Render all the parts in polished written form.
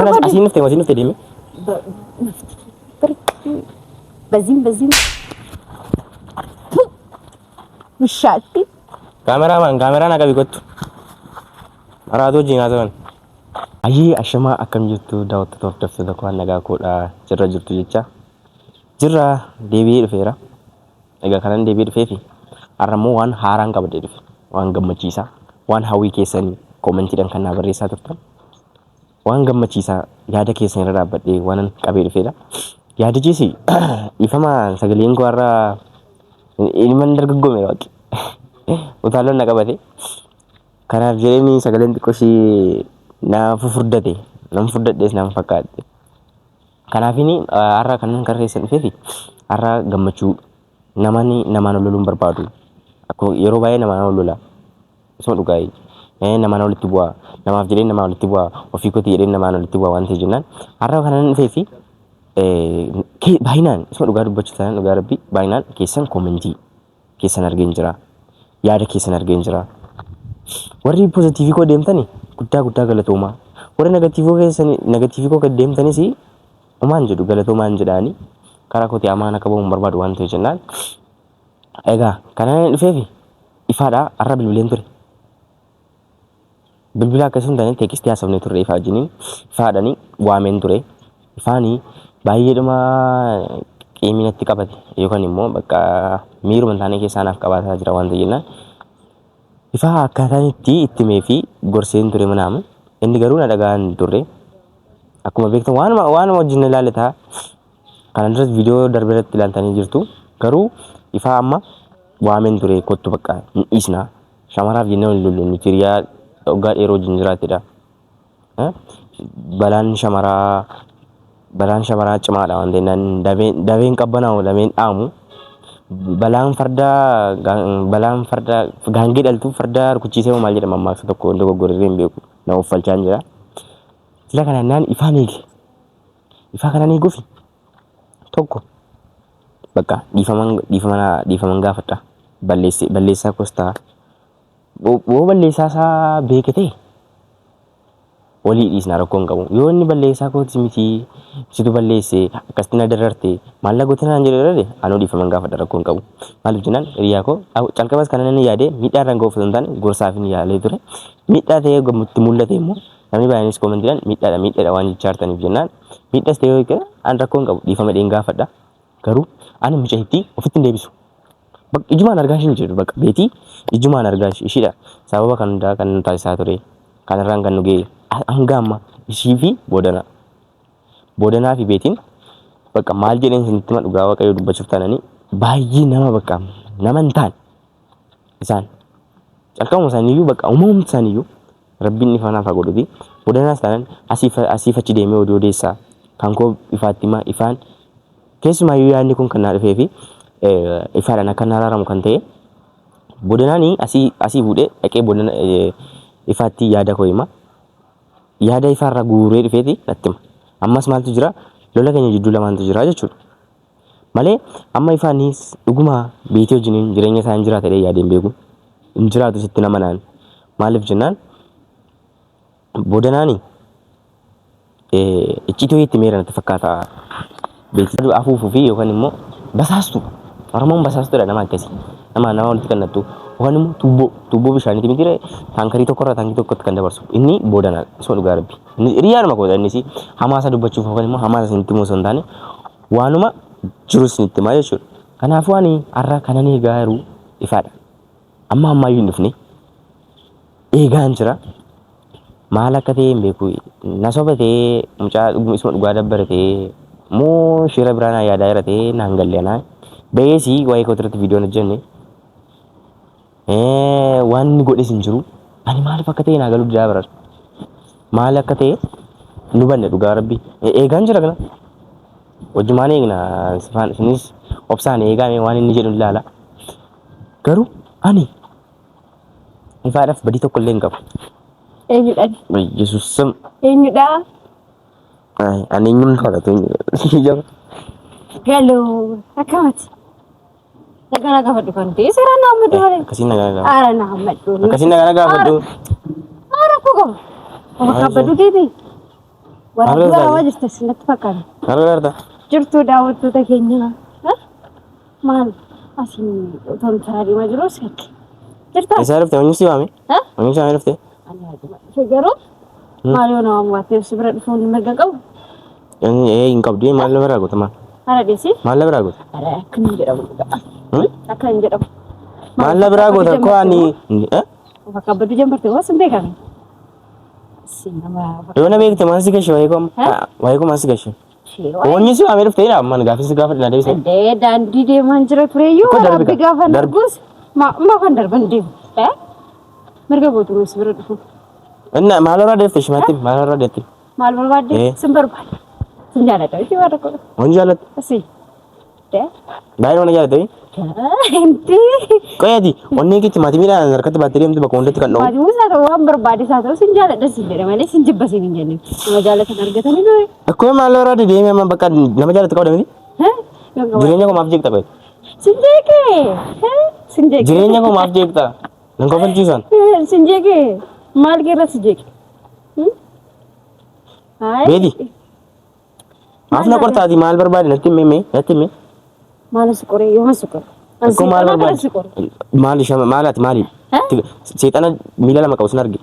أسين نفتي ديمي بزين مشاتي كاميرا ناقة بيكوت أرادو جينا زمان أيه أشما أكم جتو داوت توفتف دكوان ناقة كودا جرى جرتو جيتشا جرى ديبي رفيرا ناقة كانان ديبي رفيفي أرمو وان هاران قبل رفي وان قمتشيسا وان هاوي كيساني كومنتي دان كان نابريسا تفتن وان قمتشيسا يادا كيساني رابطي وانان قبل رفيرا yaada jisi ifama sagaleen ko har'a ilman dargaggoome waqti utaalon na qabate kanaaf jedhanii sagaleen xiqqooshii na fufurdate nam furdadhees nama fakkaate kanaafini har'a kanan karreessan dhufeefi har'a gammachuu namaan loluun barbaadu akkuma yeroo baay'ee namaan lola isuma dhugaa'ee namaan walitti bu'aa namaaf jedhee namaan walitti bu'aa ofii kooti jedhee namaan walitti bu'aa waan ta'e jennaan har'a kanan dhufeefi baay'inaan isuma dhugaa dubbachuu taanaan dhugaa rabbii baay'inaan keessan koomentii keessan argeen jira yaada keessan argeen jira warri poozitiivii koo deemtani guddaa galatoomaa warri negatiivii koo gad deemtanis homaan jedhu galatoomaan jedhaani karaa kooti amaana qabamuun barbaadu waan ta'e jennaan egaa kanaan dhufeefi ifaadhaa har'a bilbileen ture bilbila akkasuma taane teekistii haasofnee turre ifaa wajjiniin ifaadhanii waameen ture ifaanii baay'eedhuma qiiminatti qabate yookaan immoo bakka miiruma taanee keessaa naaf qabaataa jira waan ta'e jennaan ifaa akkaataan itti mee fi gorseen ture manaamu inni garuu na dhagaan turre akkuma beektan waanuma wajjin ilaaletaa kana duras viidiyoo darbe irratti ilaaltanii jirtu garuu ifaa amma waameen ture kottu bakka dhiisna shamaraaf jennee wal lollu nuti hiriyaa waggaa dheeroo wajjin jiraatedha balaan shamaraa cimaadha waan ta'eef dabeen qabbanaa'u lameen dhaamu balaan fardaa gaangee dhaltuu fardaa rukuchiisee maal jedhama mammaaksa tokko wanta goggorree hin beeku nama uffalchaan jira sila kanaan naan ifaa kanaan eeguufi tokko bakka dhiifaman gaafadha balleessaa kostaa boo balleessaa isaa beekete walii dhiisna rakkoon qabu yoo inni balleessaa kootis miti situ balleesse akkasitti na dararte maallaqa naan jedhe anoo dhiifaman gaafadha rakkoon qabu maaliif jennaan hiriyaa koo calqabas kana nan yaade miidhaa irraan ga'uuf hin taane gorsaaf hin yaalee ture miidhaa ta'ee gammutti mul'ate immoo namni baay'eenis koomantiidhaan miidhaadha waan jechaartaniif jennaan miidhas ta'ee yoo an rakkoon qabu dhiifama dheen gaafadha garuu ani mucayittii ofitti hin deebisu ijumaan argaa ishiin jedhu bakka beetii ijumaan argaa ishiidha sababa kan hundaa kan nu taasisaa ture kanarraan kan nu ga'e hanga amma ishii fi boodanaa fi beetiin bakka maal jedheen sinitti dhugaa waaqayyoo dubbachuuf taananii baay'ee nama bakka nama hin taane isaan calqabuma isaaniiyyuu bakka uumamumti isaaniiyyuu rabbiin ifa naaf haa godhuti boodanaas taanaan asiif achi deemee oduu odeessaa kan koo ifaatti himaa ifaan keessumaayyuu yaadni kun kan naa dhufee fi ifaadhaan akka naa raaramu kan ta'e boodanaanii asii fuudhee dhaqee boodana ifaatti yaada koo himaa yaada ifaarraa guuree dhufeeti natti hima ammas maaltu jira lola keenya jidduu lamaantu jira jechuudha malee amma ifaanis dhuguma beetii wajjiniin jireenya isaa hin jiraatadhee yaadeen beeku hin jiraatu sitti nama naan maaliif jennaan boodanaanii icciitii itti meera natti fakkaata beetii afuufuu fi yookaan immoo basaastu oromoon basaastuudha nama akkasii nama walitti kannattu yookaan immoo tuubboo bishaaniiti miti taankarii tokkorraa taankii tokkotti kan dabarsu inni boodanaa isuma dhugaa rabbi inni hiriyaanuma koodha innis hamaasa dubbachuuf yookaan immoo hamaasa isinitti immoo osoo hin taane waanuma jiru isinitti himaa jechuudha kanaafuu ani har'a kanan eegaa jiru ifaadha amma ammaayyuu hin dhufne eegaan jira maal akka ta'e hin beeku na sobatee mucaa isuma dhugaa dabbaratee moo shira biraanaa yaadaa jira ta'e naan galleanaa beesii waa'ee kootirratti viidiyoon hojjenne waan inni godhes hin jiru ani maaliif akka ta'e naa galuu didaa birar maal akka ta'e nu banne dhugaa rabbi eegaan jira kana wajjumaan eegna isinis obsaan eegaame waan inni jedhu ilaala garuu ani ifaadhaaf badii tokko illee hin qabu. Eenyudha? Yesuusam. Eenyudha? Ani eenyuun kadhatu eenyudha? Galuu akkamati? Nagaa gaafadhu kan ta'e seeraan naa hammadhu malee. Akkasiin nagaa gaafadhu. Aara naa hammadhu. Akkasiin nagaa gaafadhu. Aara koo qabu. Kabbaduu deebii. Waraabaa waa jirta sinatti fakkaata. Maal garta? Jirtu daawwattoota keenya. Maal asiin otoo taa'anii ma jiru seetti. Jirta? Isa rufte onyisi waame? Onyisi waame rufte? Garuu maal yoo nama waatee si bira dhufuun mirga qabu? Hin qabdu maal bira goota maal? Hara deesi? Maal bira goota? Hara akka hin jedhamu. Akka hin jedhamu. Maal bira goota ko ani bakka baddu jambarte waa sin beekame. Yoo na beekte maal si gashe waayee ko maal si gashe? Onyisi waame rufte dha man gaafisi gaafa dina deebise. Daandii deemaan jira tureeyyuu waraabbi gaafa darbuus ma kan darban deemu. Mirga gootu si bira dhufu. Inna maal irraa deefte shimatti maal irraa deefte? Maal barbaadde? Sin barbaade. Sin jaalladha itti waa tokko. Wanti jaalladha? Asi. Baay'ee nama jaalladha. Inti. Qoyati onnee kitti maatii miidhaan harkatti baattee deemtu bakka hundatti kan dhoobu. Maatii musaa ta'uu waan barbaade isaa ta'u sin jaalladha sin jedhe malee sin jibba sin hin jenne. Nama jaallatan argatanii ture. Akkuma maal irraa deemee amma bakka nama jaallatu qabda miti? Jireenya koo maaf jeeqta qoyati? Sin jeeqee. Sin jeeqee. Jireenya koo maaf jeeqta? Nan kofalchiisan. Sin jeeqee. Maal keerra si jeeqe? Beedi. Maaf na qortaati maal barbaade natti himee natti himee. Maal si qoree yoo si qoree. Akkuma maal barbaade? Maali shama maalaati maali? Seexana miila lama qabu sin arge.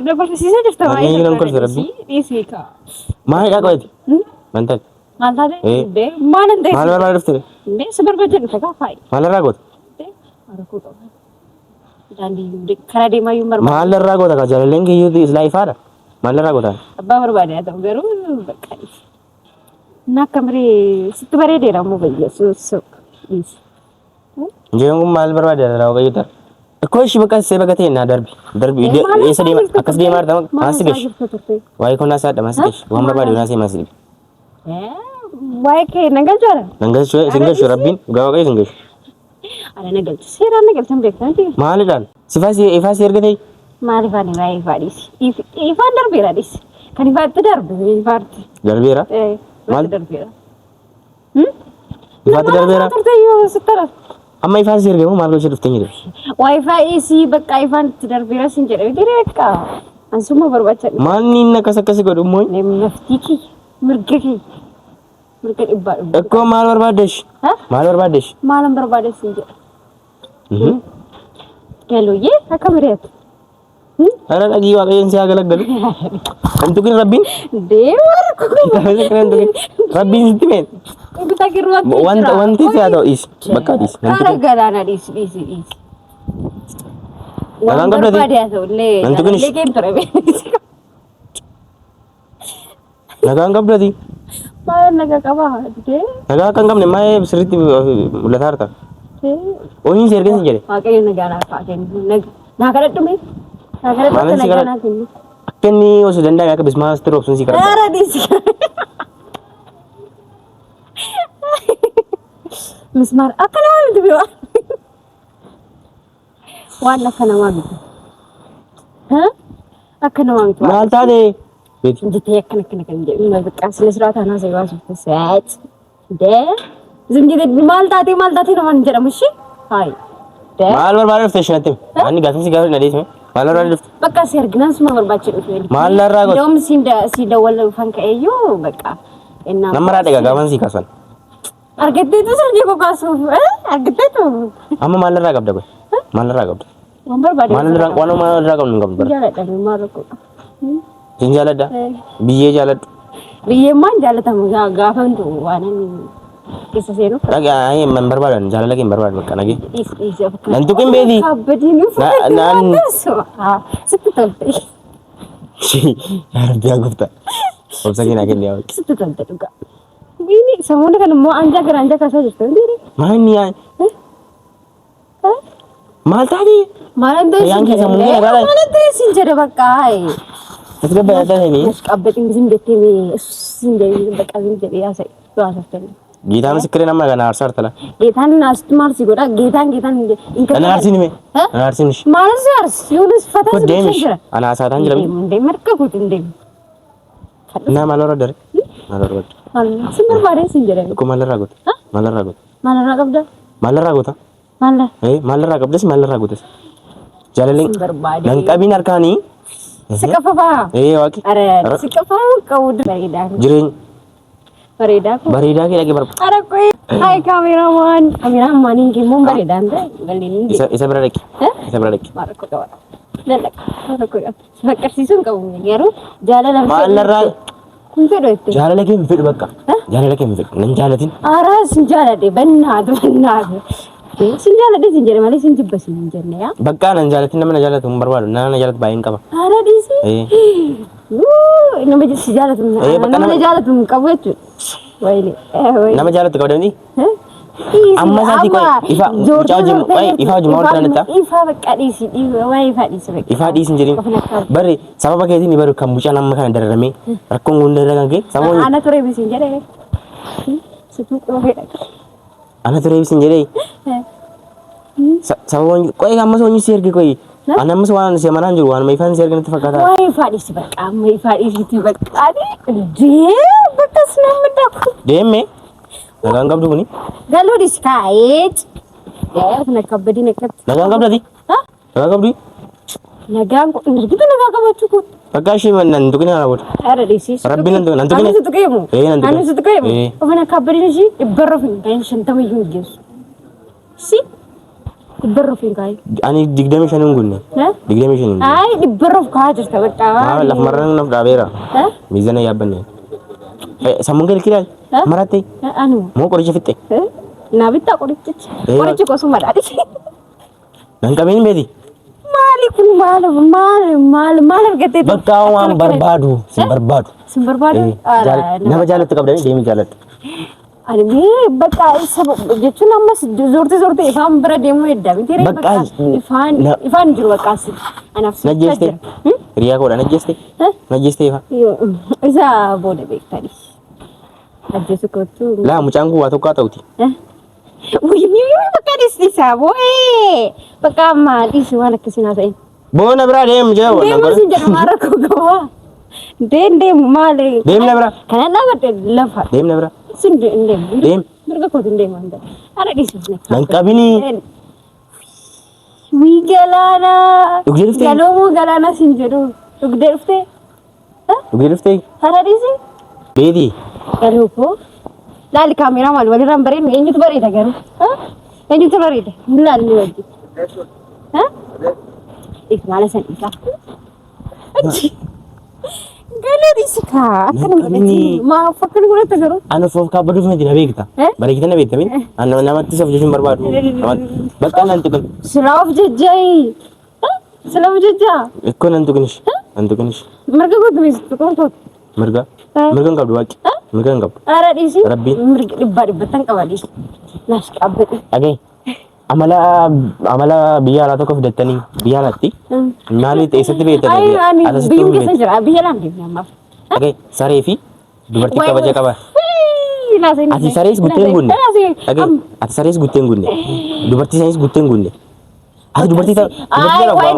Dabarsiisee jirta baay'ee. Ani nan kolfa rabbi. Dhiisii kaa. Maalidha qoyati? Manta. Maal taate? Maal hin ta'e? Maal barbaade dhufte? Si barbaade dhufte kaa faayi. Maal irraa goota? Daandii karaa deemaa yoo barbaade. Maal irraa goota kaa jaalalleen kiyyuuti islaa ifaadha. Maal irraa goota? Abbaa barbaade haa ta'u garuu bakka dhiisi. Nakka miree sitti bareedeera ammoo bayyeessuus dhiisi. Njeen kun maal barbaade dha waaqayyo ta'a? Akkoo ishii bakka see bakka ta'e naa darbi. Darbi eessa deema akkas deemaa argama maasi gashi. Waa'ee kun naasaadha maasi gashi. Waan barbaade naasee maasi gashi. Waa'ee kee nagalchaadha? Nagalchuu sin gashu rabbiin gaa waaqayyo sin gashu. Ana nagalchu seeraan nagalchan beektamti. Maalidhaan? Ifaa si erga ta'e? Maal ifaan irraa ifaa dhiisi. Ifaan darbeera dhiisi. Kan ifaatti darbe ifaatti. Darbeera? Maal darbeera? Ifaatti darbeera? Turteeyyuu sittara. Amma ifaa si erga moo maal gochuu dhuftee jirti? Waayifaa si bakka ifaan itti darbeera sin jedhee direekka. Ansuma barbaacha. Maalni inni akkas godhu immoo? Naftii kee mirga kee. Mirga dhibbaa dhibba. Akkoo maal barbaaddesh? Maal barbaaddesh? Maalan barbaaddesh sin jedhe. Galooyyee akka mireetu. Ara dhagii waaqayyoon si haa galaggalu. Kan tuqin rabbiin? Deemaa Rabbiin sitti meen? Bitaa kirmaatti. Wanti si haa ta'u dhiisi. Bakka dhiisi. Kaara galaana dhiisi. Nagaan qabdati? Nan tuqinish. Nagaan qabdati? Maal nagaa qabaa? Nagaa akka hin qabne maayee sirriitti mul'ataa harta. Ooniin si erga si jedhe. Waaqayyo nagaa naaf haa kennu. Naa kadhadhume. Naa kadhadhume nagaa naaf kennu. Akka inni osoo danda'ame akka bismaas ture obsuun si kadhadha. Kaara dhiisi. Mismaar akka namaa miti biraa. Waan akka namaa miti. Akka namaa miti. Maal taate? Jitee akkana kan jedhu bakka sila siraataa naasee baasuuf seet. Dee zinjite maal taate namaan jedhamu shi. Hayi. Maal barbaade dhufte shanatti? Ani gaaffiin si gaafa na deesme. Maal barbaade dhufte? Bakka si arginaan suma barbaache dhufe. Maal irraa goota? Doom si dawwal fan ka'eeyyuu bakka. Nama raa dhagaa gaafan si kaasan. Argatteetu sirrii kokaasuuf argatteetu. Amma maal irraa qabda qoy? Maal irraa qabda? Waan barbaade. Maal irraa qabdu hin qabdu bara. Jaaladha maal rakkoo. Sin jaaladha? Biyyee jaaladhu. Biyyee maan jaalatamu gaafantu waan keessa seenu. Dhagaa hin barbaadan jaalala kee hin barbaadu bakka nagee. Nan tuqin beeti. Naan sitti tolte. Yaa Rabbi yaa gooftaa. Obsa kee naa kenni yaa Waaqi. Sitti tolte dhugaa. Bini samoonni kan immoo anjaa gara anjaa kaasaa jirtu. Maalni yaa? Maal taate? Maalan ta'e Yaan keessa munnee nagaadha. maalan ta'e sin jedhe bakka Asga bayataa ni. qabbatiin bisin jettee mee sin jedhe bakka sin jedhe yaasa yaasa. Geetaa misikiree nama kana aarsaa artala. Geetaan naasti maarsi godha geetaan Ana aarsiin mee? Ana aarsiin ishi. maalan si aarsi yoonis fataa si Deemish. jira. Ana asaataan jira. Deem marka kutin deem. Naa maal warra dare? Maal warra dare? Sin barbaade sin jedhe. Akkuma maal irraa goota? Maal irraa goota? Maalarraa qabda? Maal irraa goota? Maalla. Maal irraa qabdas maal irraa gootas? jaalallee nan qabiin harkaanii Sikafafa. Waqi. Are sikafafa kau bareedaa. Jireenya. Bareedaa ko. Bareedaa kee dhagee barbaada. Are koi. Hai kameraman ini mau bareedaa ande. Galin. Isa bira dhaqi. Isa bira dhaqi. Mara ko kawan. Dalak. Mara ko. Makarsisun kau nyaru. Jaalala. Maallarraa. Kun fedho itti. Jaalala kee hin fedhu bakka. Jaalala kee hin fedhu. Nan jaalatin. Aras jaalade bannaatu. Sinjaalade sinjere malee sinjibba sinjerne yaa. Bakka nan jaalatin nama na jaalatu hin barbaadu. Na jaalatu baay'een qaba. Ara disi. Nama si jaalatu. Nama jaalatu qabu jechuudha. Wayne. Nama jaalatu qabu deemni. Amma isaati koi ifa mucaa wajjin ifa wajjin maal taanetta? Ifa bakka dhiisi waa'ee ifa dhiisi bakka. Ifa dhiisi hin jedhin. Bari sababa keetiin bari kan mucaan amma kana dararame rakkoon gunda irra kan kee sababa. Ana ture bisin jedhee. Situ qofee. Ana ture bisin jedhee. Sababa koi amma soonyi seergi koi. Ana amma waan se manaan jiru waan mai fan seergi natti fakkaata. Waa'ee ifa dhiisi bakka amma ifa dhiisi bakka. Bakka sinamma dakku. Deemme. Nagaan qabdu kuni? Galuu diskaayet. Na kabbadi nakkat. Nagaan qabdati? Nagaan qabdu? Nagaan ko ndirgitu nagaa qabachuu ko. Bakka ishee nan tuqine ana booda. Ara dhiisi. Rabbiin nan tuqine. Ani tuqeemu. Nan tuqine. Ani tuqeemu. Ofana kabbadi nishi ibbarrofin kan shantama iyyuu geessu. Si ibbarrofin kai. Ani 25 gunne. 25. Ay ibbarrof kaa jirta bakka. Laf marran naf dhaabeera. Miizana yaabbanne. Sammuun gadi kilaal. Marattee. Anu. Moo qoricha fixxe. Na bitta qorichichi. Qorichi kosuma dhaadhi. Nan qabeen beeti. Maali kun maal argattee. Bakka waan barbaadu sin barbaadu. Sin barbaadu. Nama jaalatti qabdanii deemi jaalatti. Ani bakka isa jechuun ammas zoorte ifaan bira deemuu edda miti ree bakka ifaan jiru bakka asi. Anaaf si najjeeste. Riyaa koodha najjeeste. Najjeeste ifa. Isa booda beektani. Ajjeesu kootu. Laa mucaan kun waa tokko haa ta'uti. Wuyii bakka dhiisisaa boo'ee bakka ammaa dhiisi waan akkasii naa ta'e. Boona biraa deemu jee waan deemu sin jedhu maara koo gawaa. Deemu maali. Deemna biraa. Kana dhaabate lafa. Deemna biraa. Sin deemu. Deem. Mirga kootu deemu handa. Ara dhiisisne. Nan qabini. Wii galaana. Dhugdee dhuftee. Galoomoo galaana sin jedhu. Dhugdee dhuftee. Dhugdee dhuftee. Ara dhiisi. Beeti. Galoomoo. Laali kaameraa maal walirraan bareednu eenyutu bareeda garuu? Eenyutu bareeda? Laalli wajji. Maala san isaa. Galoo dhiisi kaa. Akkana godhati. Maa fakkan godhata garuu? Ana foof kaabbaduuf miti na beekta. Bareekita na beekta miti. Ana namatti saf jechuun barbaadu. Bakka nan tuqin. Silaaf jajjaayi. Silaaf jajjaa. Ikkoo nan tuqinish. Nan tuqinish. Marga godhumis tuqoon kootu. Mirga. Mirga hin qabdu waaqi. Mirga hin qabdu. Ara dhiisi. Rabbiin. Mirga dhibbatan qaba dhiisi. Naas qabbate. Dhagee. Amala biyya alaa tokko fidattanii biyya alaatti maaliif eessatti beektanii asasitti biyyuun keessa jira biyya laan deemnee ammaaf. Dhagee saree fi dubartii kabaja qaba. Ati sarees guuteen gunne. Dhagee ati sarees guuteen gunne. Dubartii sanis guuteen gunne. Ati dubartii ta'uu. Waa'ee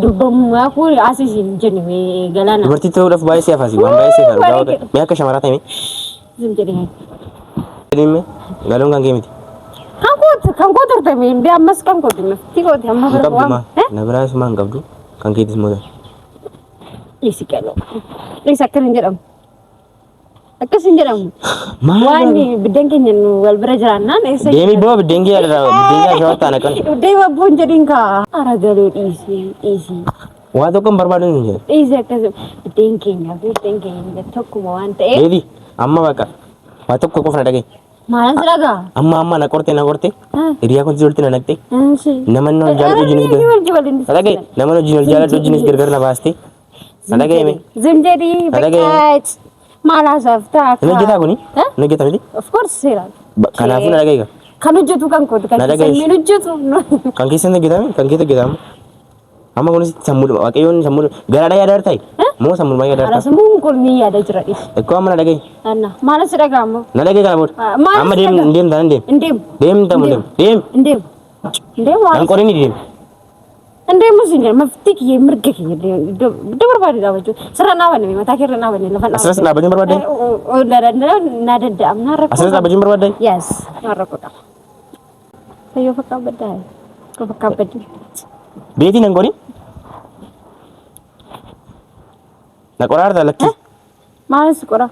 dubbamuu kun asisiin jenne galaana. Dubartii ta'uudhaaf baay'ee si hafaasi waan baay'ee si hafaasi. Mee akka shamaraa ta'e mee. Zim jedhee. Jedhee galoon kan kee miti. Kan kootu argame indee ammas kan kootu nafti kootu amma bira waan. Na biraa isuma hin qabdu kan keetis moo ta'e. Dhiisi qaloo. Dhiisi akkan hin jedhamu. Akkas hin jedhamu. Waan biddeen keenya wal bira jiraannaan eessa. Deemi boo biddeen kee shawaa ta'an akkan. Deema abboon jedhiin kaa. Ara galoo dhiisi. Waa tokko hin barbaadu hin jedhu. Dhiisi akkas biddeen keenya tokkuma waan ta'eef. Beedi amma bakka waa tokko qofa na dhagee. Maalan si dhagaa? Amma na korte. Hiriyaa kun jirti na naqxe. Nama nu jaalladhu jinis gargar. Dhagee nama nu jaalladhu jinis gargar na baaste. Na dhagee mee. Zimjedi bakkaat. Maala saftaa. Inni hojjetaa kuni? Inni hojjeta miti? Of course seera. Kanaafuu na dhagee. Kan hojjetu kan kootu kan keessan hojjetu. Kan keessan hojjetame kan keessa hojjetamu. Amma kunis sammuudhuma waaqayyoon sammuudhuma garaadha yaada ta'e. Moo sammuudhuma yaada ta'e. Sammuun kun ni yaada jira dhiis. Ekkoo amma na dhagee. Anna maala si dhagaa ammoo. Na dhagee kana booda. Amma deem tanan deem. Deem tamu deem. Deem. waan. Kan qorini deem. Andai musin jar mafti ki mirga ki do berbadi da baju serana wane mata kira na wane lawan asas na baju berbadi oh nada da amna rakota asas na baju berbadi yes na rakota ayo fakka badai ko fakka badi ቤቲ ነን ጎሪ ነቆራር ታለክ ማለት ቆራ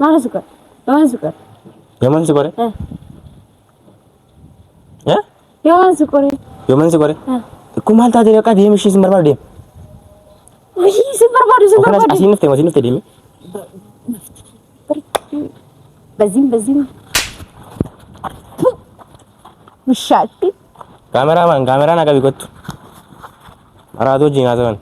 ማለት ቆራ ማለት ቆራ የማን ሲቆረ የማን ሲቆረ እኮ ማልታ ደረቃ ደምሽ ሲመርባር ደም ወይ ሲመርባር አሲንፍቴ ደም በዚህም ውሻቲ ካሜራማን ካሜራና ጋር ቢቆጡ አራዶ ጂና ዘመን